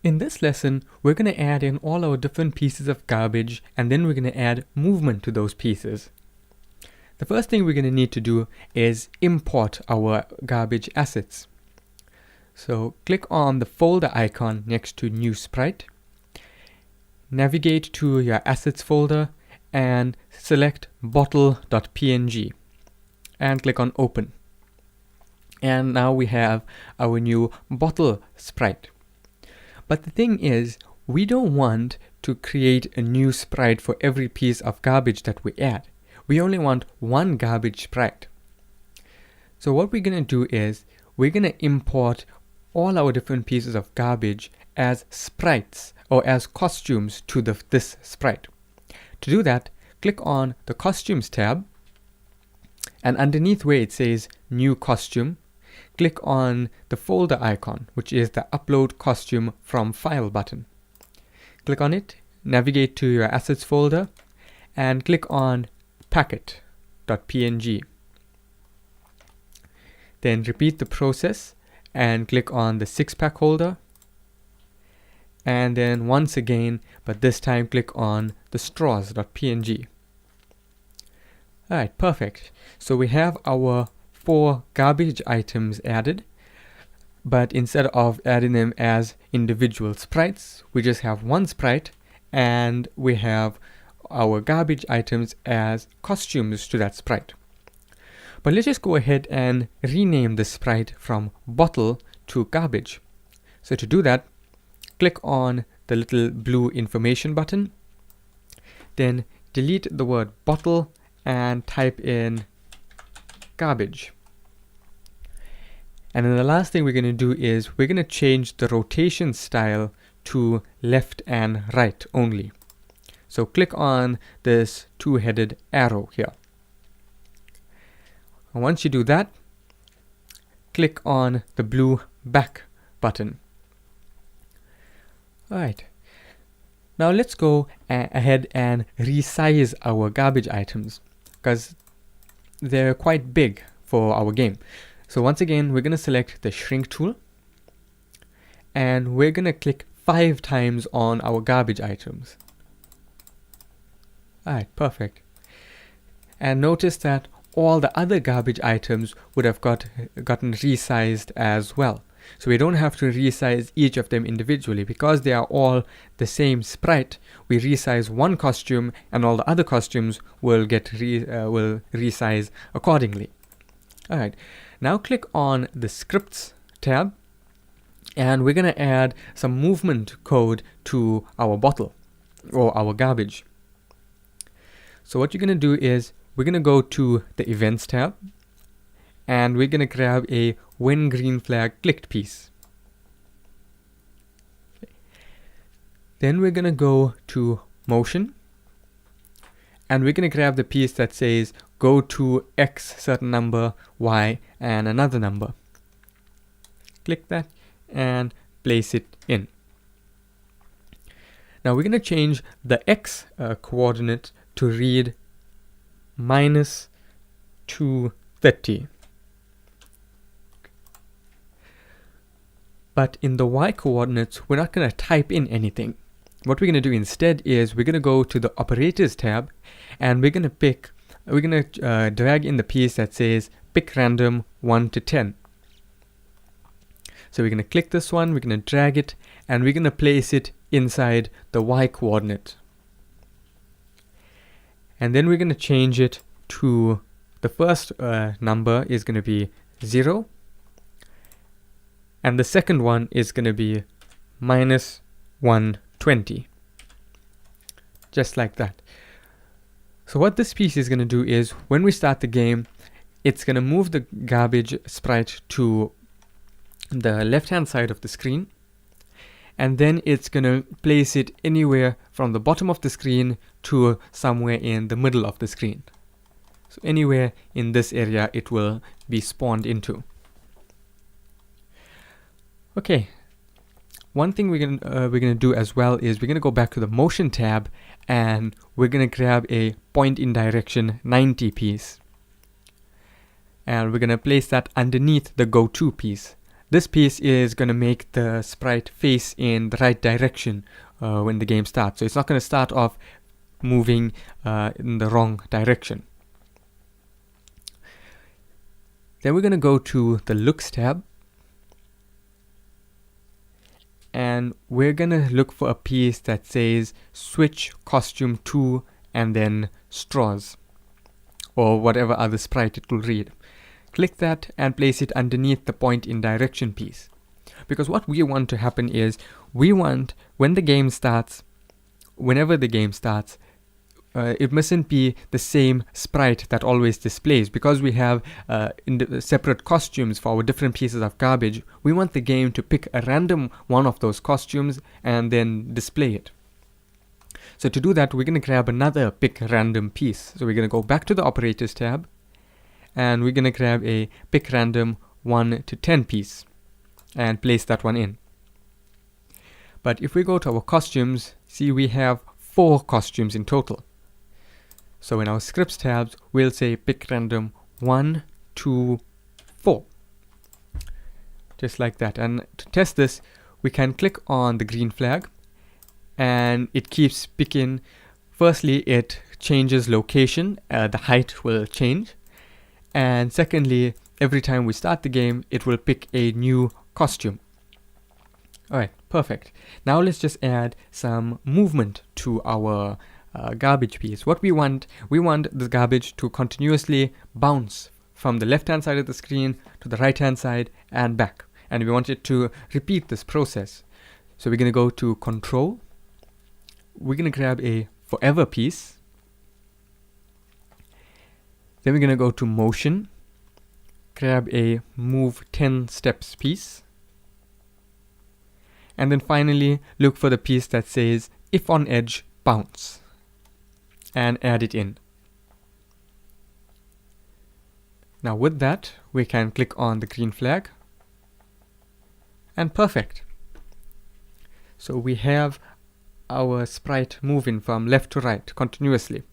In this lesson, we're going to add in all our different pieces of garbage, and then we're going to add movement to those pieces. The first thing we're going to need to do is import our garbage assets. So click on the folder icon next to New Sprite, navigate to your Assets folder, and select bottle.png, and click on Open. And now we have our new bottle sprite. But the thing is, we don't want to create a new sprite for every piece of garbage that we add. We only want one garbage sprite. So what we're going to do is, we're going to import all our different pieces of garbage as sprites or as costumes to this sprite. To do that, click on the Costumes tab, and underneath where it says New Costume, click on the folder icon, which is the Upload Costume from File button. Click on it, navigate to your Assets folder, and click on packet.png. Then repeat the process and click on the 6-pack holder. And then once again, but this time click on the straws.png. Alright, perfect. So we have our 4 garbage items added, but instead of adding them as individual sprites, we just have one sprite, and we have our garbage items as costumes to that sprite. But let's just go ahead and rename the sprite from bottle to garbage. So to do that, click on the little blue information button, then delete the word bottle and type in garbage. And then the last thing we're going to do is we're going to change the rotation style to left and right only. So click on this 2-headed arrow here. And once you do that, click on the blue back button. Alright. Now let's go ahead and resize our garbage items, because they're quite big for our game. So once again, we're going to select the shrink tool, and we're going to click 5 times on our garbage items. Alright, perfect. And notice that all the other garbage items would have gotten resized as well. So we don't have to resize each of them individually, because they are all the same sprite. We resize one costume, and all the other costumes will will resize accordingly. Alright, now click on the Scripts tab, and we're going to add some movement code to our bottle or our garbage. So what you're going to do is, we're going to go to the Events tab, and we're going to grab a When Green Flag Clicked piece. Then we're going to go to Motion, and we're going to grab the piece that says go to X certain number, Y, and another number. Click that and place it in. Now we're going to change the X coordinate to read minus 230. But in the Y coordinates, we're not going to type in anything. What we're going to do instead is we're going to go to the Operators tab, and we're going to drag in the piece that says pick random 1 to 10. So we're going to click this one, we're going to drag it, and we're going to place it inside the Y coordinate. And then we're going to change it to the first number is going to be 0, and the second one is going to be minus 120. Just like that. So what this piece is going to do is, when we start the game, it's going to move the garbage sprite to the left hand side of the screen, and then it's going to place it anywhere from the bottom of the screen to somewhere in the middle of the screen. So anywhere in this area it will be spawned into. Okay, one thing we're gonna do as well is we're gonna go back to the Motion tab, and we're gonna grab a Point in Direction 90 piece, and we're gonna place that underneath the Go To piece. this piece is going to make the sprite face in the right direction when the game starts. So it's not going to start off moving in the wrong direction. Then we're going to go to the Looks tab, and we're going to look for a piece that says switch costume to and then straws, or whatever other sprite it will read. Click that and place it underneath the point in direction piece. Because what we want to happen is, we want when the game starts, whenever the game starts, it mustn't be the same sprite that always displays. Because we have separate costumes for our different pieces of garbage, we want the game to pick a random one of those costumes and then display it. So to do that, we're going to grab another pick random piece. So we're going to go back to the operators tab, and we're going to grab a pick random 1 to 10 piece and place that one in. But if we go to our costumes, see we have 4 costumes in total. So in our scripts tabs, we'll say pick random 1, 2, 4. Just like that. And to test this, we can click on the green flag, and it keeps picking. Firstly, it changes location, the height will change. And secondly, every time we start the game, it will pick a new costume. Alright, perfect. Now let's just add some movement to our garbage piece. What we want the garbage to continuously bounce from the left hand side of the screen to the right hand side and back. And we want it to repeat this process. So we're going to go to Control. We're going to grab a forever piece. Then we're going to go to Motion, grab a move 10 steps piece, and then finally look for the piece that says if on edge, bounce, and add it in. Now with that, we can click on the green flag, and perfect. So we have our sprite moving from left to right continuously.